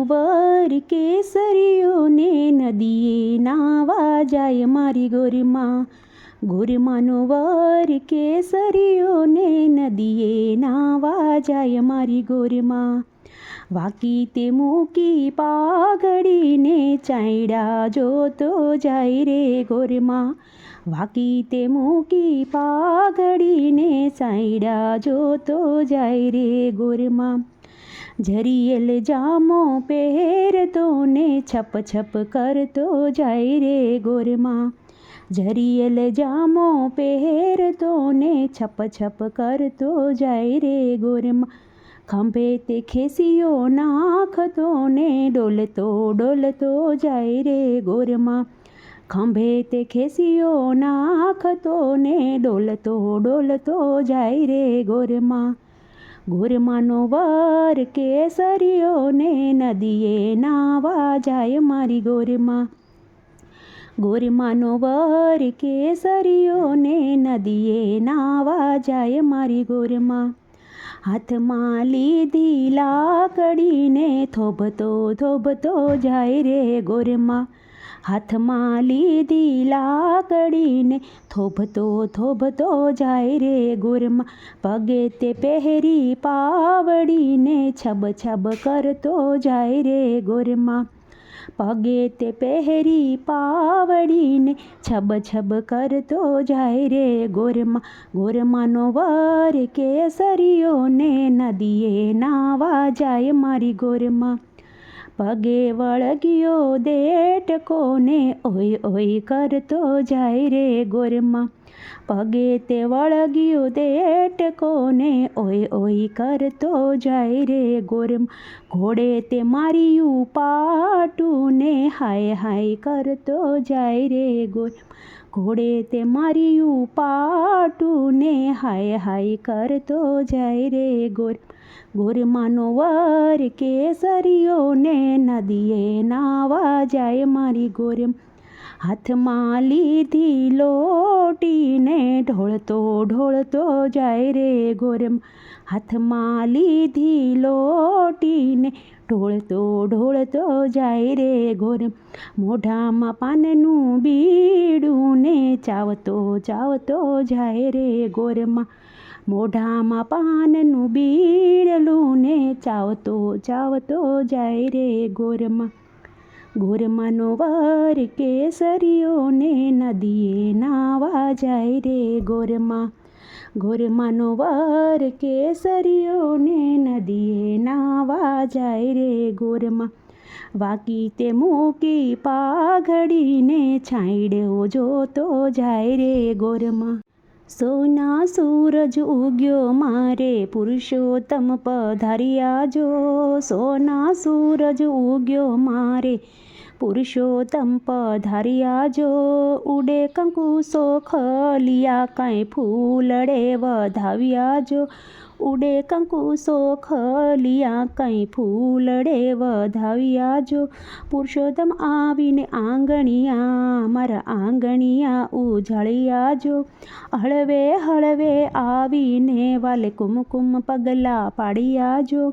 વર કેસરીઓ ને નદીએ નાવા જાય મારી ગોરીમાં. ગોરીમાનો વર કેસરીઓ ને નદીએ નાવા જાય મારી ગોરીમાં. વાકી તે મૂકી પાઘડીને ચાયડા જોતો જાય રે ગોરમાં. વાકી તે મૂકી પાઘડીને ચાયડા જોતો જાય રે ગોરમાં. જરિયેલ જામો પહેરતો ને છપ છપ કરતો જાય રે ગોરમાં. જરિયેલ જામો પહેરતો ને છપ છપ કરતો જાય રે ગોરમાં. ખંભે તે ખેસીઓ નાખતો ને ડોલતો ડોલતો જાય રે ગોરમાં. ખંભે તે ખેસીઓ નાખતો ને ડોલતો ડોલતો જાય રે ગોરમાં. ગોરમાનો વર કેસરીઓ ને નદીએ નાવા જાય મારી ગોરમાં. ગોરમાનો વર કેસરીઓ ને નદીએ નાવા જાય મારી ગોરમાં. હાથમાં લીધી લાકડીને થોભતો થોભતો જાય રે ગોરમાં. હાથમાં લીધી લાકડીને થોભતો થોભતો જાય રે ગોરમાં. પગે તે પહેરી પાવડીને છબ છબ કરતો જાય રે ગોરમાં. પગે તે પહેરી પાવડીને છબ છબ કરતો જાય રે ગોરમાં. ગોરમાનો વર કેસરીઓ ને નદીએ નાવા જાય મારી ગોરમાં. પગે વળગ્યો દેટકો ને ઓય ઓય કરતો જાય રે ગોરમાં. પગે તે વળગ્યો દેટકો ને ઓય ઓય કરતો જાય રે ગોરમાં. ઘોડે તે માર્યું પાટું ને હાય હાય કરતો જાય રે ગોરમાં. ઘોડે તે માર્યું પાટું ને હાય હાય કરતો જાય રે ગોરમાં. ગોરમાનો વર કેસરીઓ ને નદીએ નાવા જાય મારી ગોરમાં. હાથમાં લીધી લોટીને ઢોળતો ઢોળતો જાય રે ગોરમાં. હાથમાં લીધી લોટીને ઢોળતો ઢોળતો જાય રે ગોરમાં. મોઢામાં પાનનું બીડું ને ચાવતો ચાવતો જાય રે ગોરમાં. મોઢામાં પાનનું બીડલું ને ચાવતો ચાવતો જાય રે ગોરમાં. ગોરમાનો વર કેસરીઓ ને નદીએ નાવા જાય રે ગોરમાં. ગોરમાનો વર કેસરીઓ ને નદીએ નાવા જાય રે ગોરમાં. વાકી તે મૂકી પાઘડીને છાંયડો જોતો જાય રે ગોરમાં. સોના સૂરજ ઉગ્યો મારે પુરુષોત્તમ પધાર્યા જો. સોના સૂરજ ઉગ્યો મારે પુરુષોત્તમ પધાર્યા જો. ઉડે કંકુસો ખલિયા કાંઈ ફૂલડે વધાવ્યા જો. ઉડે કંકુસો ખલિયા કંઈ ફૂલડે વધાવ્યા જો. પુરુષોત્તમ આવીને આંગણિયા મારા આંગણિયા ઉજાળ્યા જો. હળવે હળવે આવીને વાલે કુમકુમ પગલાં પાડ્યા જો.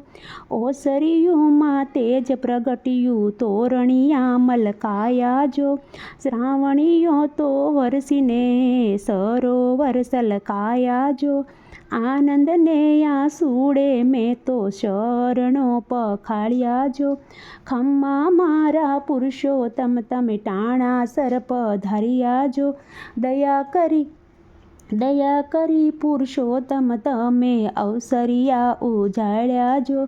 ઓસરિયુંમાં તેજ પ્રગટ્યું તોરણિયા મલકાયા જો. શ્રાવણીઓ તો વરસીને સરોવર સલકાયા જો. આનંદને આંસુડે મેં તો શરણો પખાળ્યા જો. ખમ્મા મારા પુરુષોત્તમ તમે ટાણા સર પધાર્યા જો. દયા કરી પુરુષોત્તમ તમે અવસરિયા ઉજાળ્યા જો.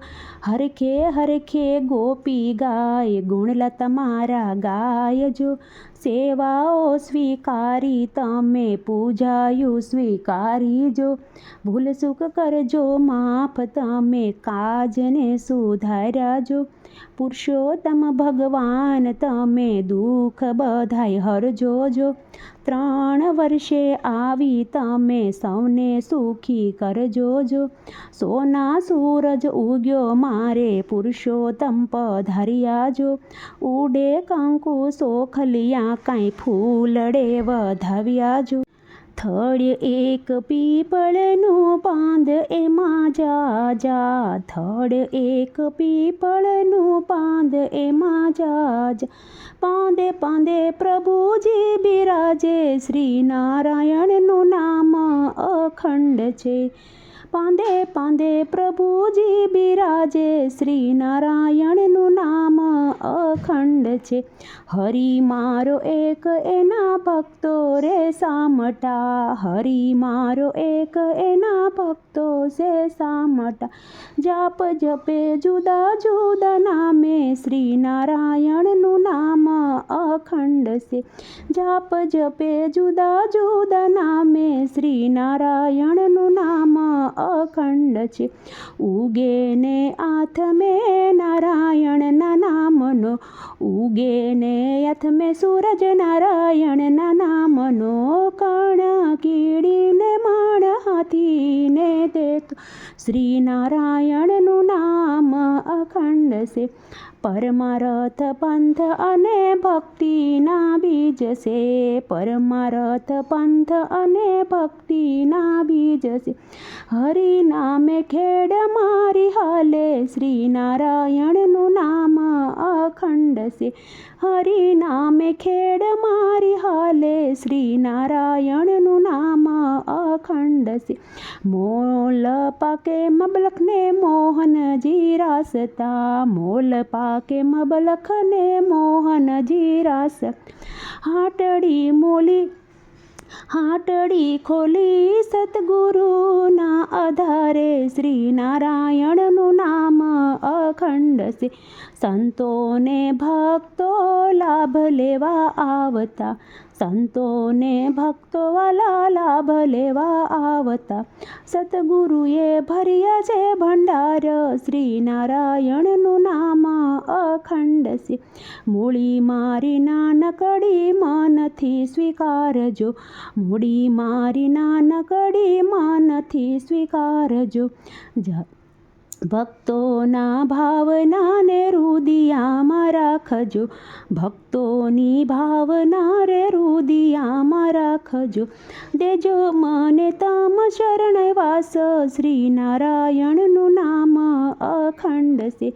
હરખે હરખે ગોપી ગાય ગુણલા તમારા ગાય જો. સેવાઓ સ્વીકારી તમે પૂજાયું સ્વીકારી જો. ભૂલ સુખ કરજો માફ તમે કાજને સુધાર્યા જો. પુરુષોત્તમ ભગવાન તમે દુઃખ બધાય હરજો જો. 3 વર્ષે આવી તમે સૌને સુખી કરજો જો. સોના સૂરજ ઉગ્યો મારે પુરુષોત્તમ પધાર્યા જો. ઉડે કંકુ સોખલિયા કાંઈ ફૂલડે વધાવ્યા જો. થળ એક પીપળનું પાંદ એમાં જા જા. થળ એક પીપળનું પાંદ એમાં જાજ. પાંદે પાંદે પ્રભુજી બિરાજે, શ્રી નારાયણનું નામ અખંડ છે. પાંદે પાંદે પ્રભુજી બિરાજે, શ્રી નારાયણનું નામ અખંડ છે. હરિ મારો એક એના ભક્તો રે સામટા, હરિ મારો એક એના ભક્તો છે સામટા. જાપ જપે જુદા જુદા નામે, શ્રી નારાયણનું નામ અખંડ છે. જાપ જપે જુદા જુદા નામે, શ્રી નારાયણનું નામ અખંડ છે. ઉગે ને આથ મેં નારાયણના નામનો, ઉગે ને આથ મેં સૂરજ નારાયણના નામનો. કણ કીડીને માણ હાથીને દેતો, શ્રી નારાયણનું નામ અખંડ છે. પરમારથ પંથ અને ભક્તિના બીજ છે, પરમારથ પંથ અને ભક્તિના બીજ છે. હરિ નામે ખેડ મારી હાલે, શ્રી નારાયણનું નામ અખંડ છે. હરિ નામે ખેડ મારી હાલે, શ્રી નારાયણનું નામ અખંડ છે. મોલ પાકે મબલખને મોહનજી રાસતા, મોલ પાકે મબલખને મોહનજી રાસ. હાટડી મોલી હાટડી ખોલી સતગુરુના આધારે, શ્રી નારાયણનું નામ અખંડ છે. સંતોને ભક્તો લાભ લેવા આવતા, સંતોને ભક્તો વાલા લાભ લેવા આવતા. સતગુરુએ ભર્યા છે ભંડાર, શ્રી નારાયણનું નામ અખંડ છે. મૂળી મારી નાનકડી મનથી સ્વીકારજો, મૂળી મારી નાનકડી મનથી સ્વીકારજો. ભક્તોના ભાવનાને હૃદયામાં રાખજો, ભક્તોની ભાવના રે હૃદયામાં રાખજો. દેજો મને તમ શરણવાસ, શ્રી નારાયણનું નામ અખંડ છે.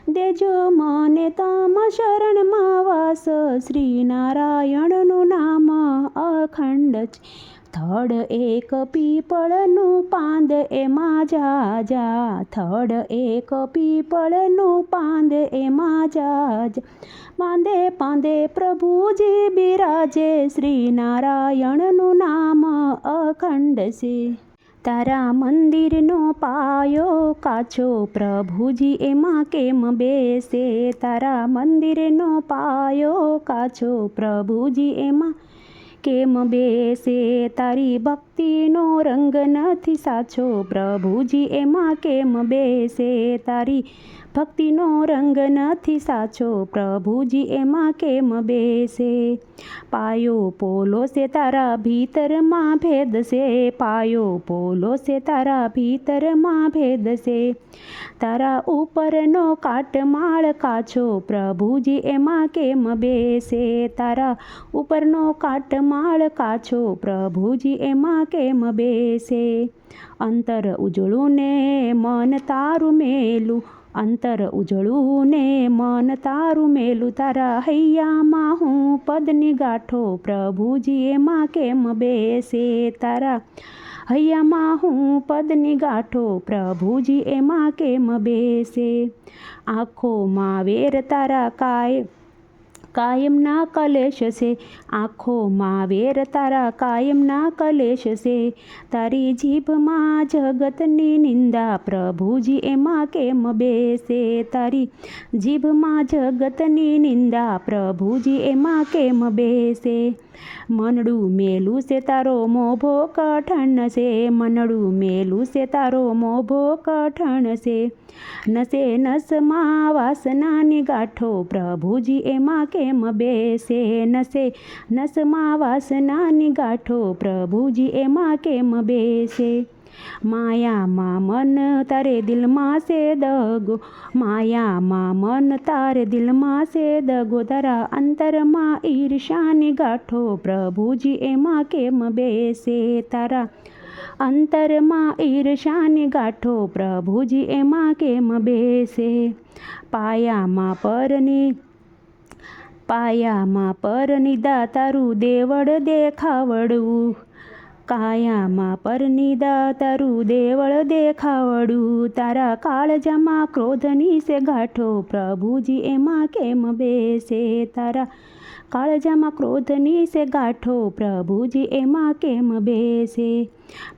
દેજો મને તમ શરણમાં વાસ, શ્રી નારાયણનું નામ અખંડ છે. થડ એક પીપળનું પાંદ એમાં જાજા, થડ એક પીપળનું પાંદ એમાં જાજા. પાંદે પાંદે પ્રભુજી બિરાજે, શ્રી નારાયણનું નામ અખંડ છે. તારા મંદિરનો પાયો કાચો, પ્રભુજી એમાં કેમ બેસે. તારા મંદિરનો પાયો કાચો, પ્રભુજી એમાં કેમ બેસે. તારી ભક્તિનો રંગ નથી સાચો, પ્રભુજી એમાં કેમ બેસે. તારી ભક્તિનો રંગ નથી સાચો, પ્રભુજી એમાં કેમ બેસે. પાયો પોલો છે તારા ભીતરમાં ભેદ છે, પાયો પોલો છે તારા ભીતરમાં ભેદ છે. તારા ઉપરનો કાટમાળ કાચો, પ્રભુજી એમાં કેમ બેસે. તારા ઉપરનો કાટમાળ કાચો, પ્રભુજી એમાં કેમ બેસે. અંતર ઉજળું ને મન તારું મેલું, અંતર ઉજળું ને મન તારું મેલું. તારા હૈયામાં હું પદની ગાંઠો, પ્રભુજી એમાં કેમ બેસે. તારા હૈયામાં હું પદની ગાંઠો, પ્રભુજી એમાં કેમ બેસે. આંખોમાં વેર તારા કાયમના કલેશ છે, આંખોમાં વેર તારા કાયમના કલેશ છે. તારી જીભમાં જગતની નિંદા, પ્રભુજી એમાં કેમ બેસે. તારી જીભમાં જગતની નિંદા, પ્રભુજી એમાં કેમ બેસે. મનડું મેલું છે તારો મોભો કઠણ છે, મનડું મેલું છે તારો મોભો કઠણ છે. નસે નસમાં વાસનાની ગાંઠો, પ્રભુજી એમાં કેમ બેસે. નસે નસમાં વાસનાની ગાંઠો, પ્રભુજી એમાં કેમ બેસે. માયામાં મન તારે દિલમાં છે દગો, માયામાં મન તારે દિલમાં છે દગો. તારા અંતરમાં ઈર્ષાની ગાંઠો, પ્રભુજી એમાં કેમ બેસે. તારા અંતરમાં ઈર્ષાની ગાંઠો પ્રભુજી એમાં કેમ બેસે? પાયામાં પરનિદા તારું દેવળ દેખાવડવું, કાયામાં પરનિદા તારું દેવળ દેખાવડું, તારા કાળજામાં ક્રોધની સે ગાંઠો પ્રભુજી એમાં કેમ બેસે? તારા કાળજામાં ક્રોધની સે ગાંઠો પ્રભુજી એમાં કેમ બેસે?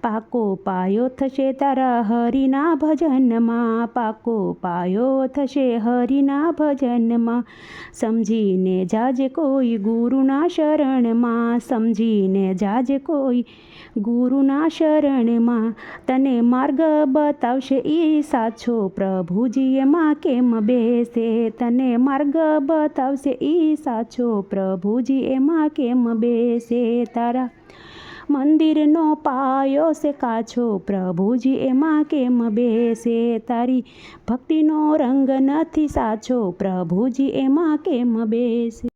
પાકો પાયો થશે તારા હરિના ભજનમાં, પાકો પાયો થશે હરિના ભજનમાં, સમજીને જાજે કોઈ ગુરુના શરણમાં, સમજીને જાજે કોઈ ગુરુના શરણમાં, તને માર્ગ બતાવશે ઈ સાચો પ્રભુજી એમાં કેમ બેસે? તને માર્ગ બતાવશે ઈ સાચો પ્રભુજી એમાં કેમ બેસે? તારા મંદિરનો પાયો સે કાચો પ્રભુજી એમાં કેમ બેસે? તારી ભક્તિનો રંગ નથી સાચો પ્રભુજી એમાં કેમ બેસે?